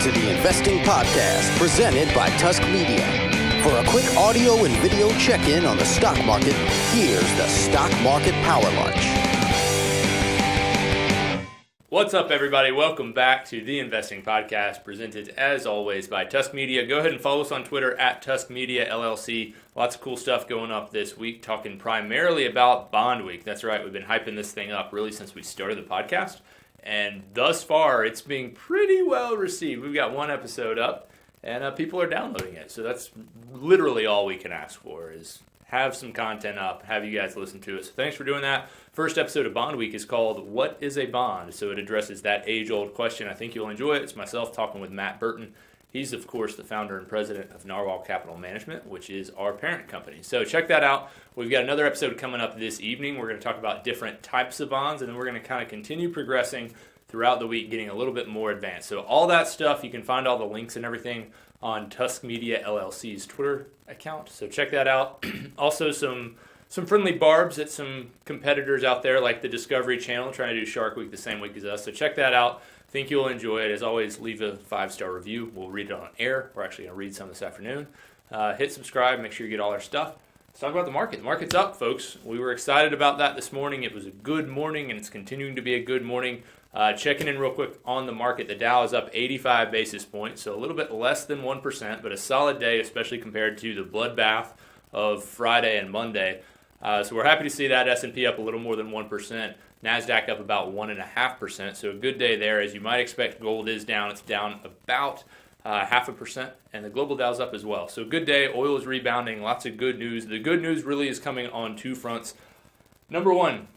to the Investing Podcast, presented by Tusk Media. For a quick audio and video check-in on the stock market, here's the Stock Market Power Lunch. What's up, everybody? Welcome back to the Investing Podcast, presented as always by Tusk Media. Go ahead and follow us on Twitter at Tusk Media LLC. Lots of cool stuff going up this week, talking primarily about Bond Week. That's right, we've been hyping this thing up really since we started the podcast, and thus far it's being pretty well received. We've got one episode up, and people are downloading it. So that's literally all we can ask for, is have some content up, have you guys listen to it. So thanks for doing that. First episode of Bond Week is called What is a Bond? So it addresses that age-old question. I think you'll enjoy it. It's myself talking with Matt Burton. He's, of course, the founder and president of Narwhal Capital Management, which is our parent company. So check that out. We've got another episode coming up this evening. We're going to talk about different types of bonds, and then we're going to kind of continue progressing throughout the week, getting a little bit more advanced. So all that stuff, you can find all the links and everything on Tusk Media LLC's Twitter account. So check that out. Also, some friendly barbs at some competitors out there, like the Discovery Channel, trying to do Shark Week the same week as us. So check that out. Think you'll enjoy it. As always, leave a 5-star review. We'll read it on air. We're actually going to read some this afternoon. Hit subscribe. Make sure you get all our stuff. Let's talk about the market. The market's up, folks. We were excited about that this morning. It was a good morning, and it's continuing to be a good morning. Checking in real quick on the market, the Dow is up 85 basis points, so a little bit less than 1%, but a solid day, especially compared to the bloodbath of Friday and Monday. So we're happy to see that. S&P up a little more than 1%. NASDAQ up about 1.5%, so a good day there. As you might expect, gold is down. It's down about 0.5%, and the global Dow's up as well. So good day. Oil is rebounding. Lots of good news. The good news really is coming on two fronts. Number one,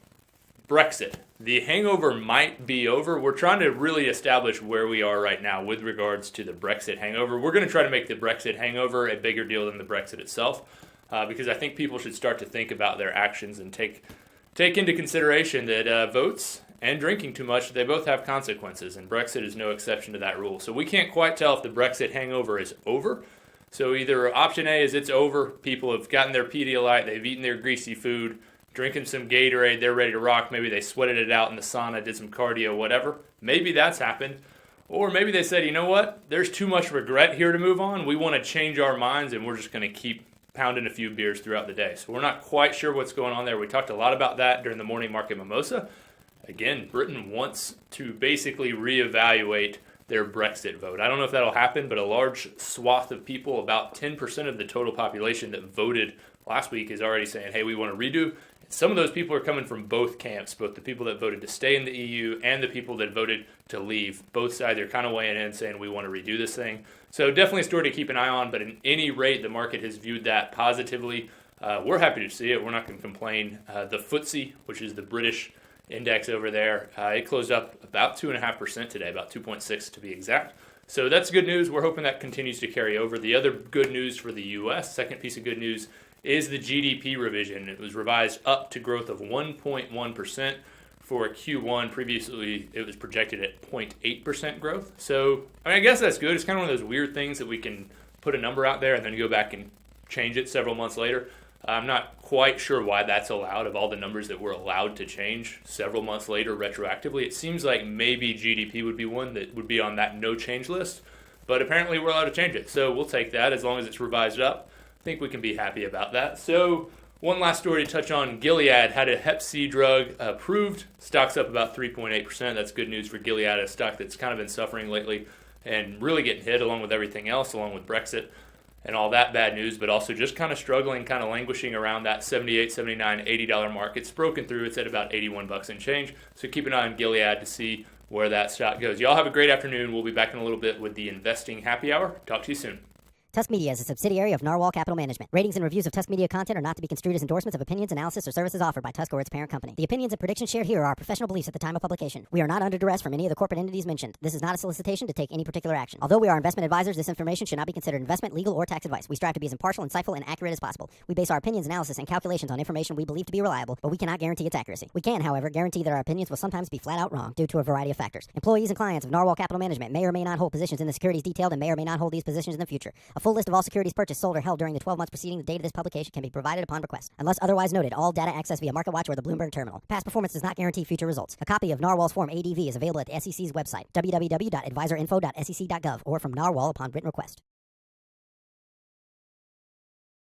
Brexit. The hangover might be over. We're trying to really establish where we are right now with regards to the Brexit hangover. We're going to try to make the Brexit hangover a bigger deal than the Brexit itself, because I think people should start to think about their actions and take into consideration that votes and drinking too much, they both have consequences, and Brexit is no exception to that rule. So we can't quite tell if the Brexit hangover is over. So either option A is it's over, people have gotten their Pedialyte, they've eaten their greasy food, drinking some Gatorade, they're ready to rock. Maybe they sweated it out in the sauna, did some cardio, whatever. Maybe that's happened. Or maybe they said, you know what, there's too much regret here to move on. We want to change our minds, and we're just going to keep pounding a few beers throughout the day. So we're not quite sure what's going on there. We talked a lot about that during the morning market mimosa. Again, Britain wants to basically reevaluate their Brexit vote. I don't know if that'll happen, but a large swath of people, about 10% of the total population that voted last week, is already saying, hey, we want to redo. Some of those people are coming from both camps, both the people that voted to stay in the EU and the people that voted to leave. Both sides are kind of weighing in saying we want to redo this thing. So definitely a story to keep an eye on, but at any rate, the market has viewed that positively. We're happy to see it. We're not going to complain. The FTSE, which is the British index over there, it closed up about 2.5% today, about 2.6 to be exact. So that's good news. We're hoping that continues to carry over. The other good news for the U.S., second piece of good news, is the GDP revision. It was revised up to growth of 1.1% for Q1. Previously, it was projected at 0.8% growth. So, I guess that's good. It's kind of one of those weird things that we can put a number out there and then go back and change it several months later. I'm not quite sure why that's allowed, of all the numbers that we're allowed to change several months later retroactively. It seems like maybe GDP would be one that would be on that no change list, but apparently we're allowed to change it. So we'll take that as long as it's revised up. I think we can be happy about that. So one last story to touch on. Gilead had a Hep C drug approved. Stock's up about 3.8%. That's good news for Gilead, a stock that's kind of been suffering lately and really getting hit along with everything else, along with Brexit and all that bad news, but also just kind of struggling, kind of languishing around that $78, $79, $80 mark. It's broken through. It's at about $81 and change. So keep an eye on Gilead to see where that stock goes. Y'all have a great afternoon. We'll be back in a little bit with the Investing Happy Hour. Talk to you soon. Tusk Media is a subsidiary of Narwhal Capital Management. Ratings and reviews of Tusk Media content are not to be construed as endorsements of opinions, analysis, or services offered by Tusk or its parent company. The opinions and predictions shared here are our professional beliefs at the time of publication. We are not under duress from any of the corporate entities mentioned. This is not a solicitation to take any particular action. Although we are investment advisors, this information should not be considered investment, legal, or tax advice. We strive to be as impartial, insightful, and accurate as possible. We base our opinions, analysis, and calculations on information we believe to be reliable, but we cannot guarantee its accuracy. We can, however, guarantee that our opinions will sometimes be flat out wrong due to a variety of factors. Employees and clients of Narwhal Capital Management may or may not hold positions in the securities detailed and may or may not hold these positions in the future. A full list of all securities purchased, sold, or held during the 12 months preceding the date of this publication can be provided upon request. Unless otherwise noted, all data accessed via MarketWatch or the Bloomberg terminal. Past performance does not guarantee future results. A copy of Narwhal's Form ADV is available at the SEC's website, www.advisorinfo.sec.gov, or from Narwhal upon written request.